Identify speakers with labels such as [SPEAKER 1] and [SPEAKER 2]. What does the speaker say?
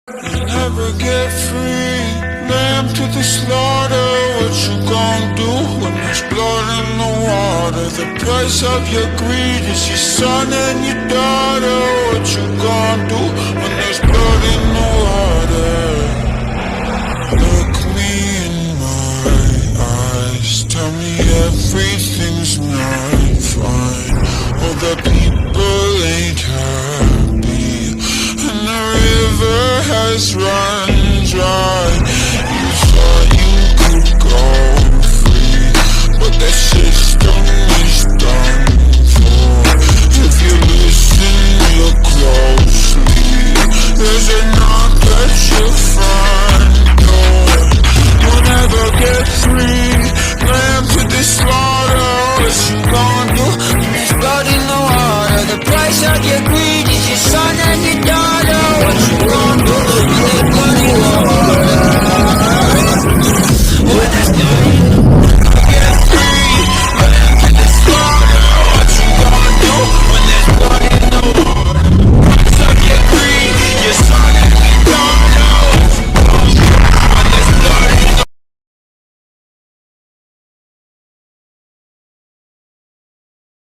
[SPEAKER 1] You never get free, lamb to the slaughter. What you gon' do when there's blood in the water? The price of your greed is your son and your daughter. What you gon' do when there's blood in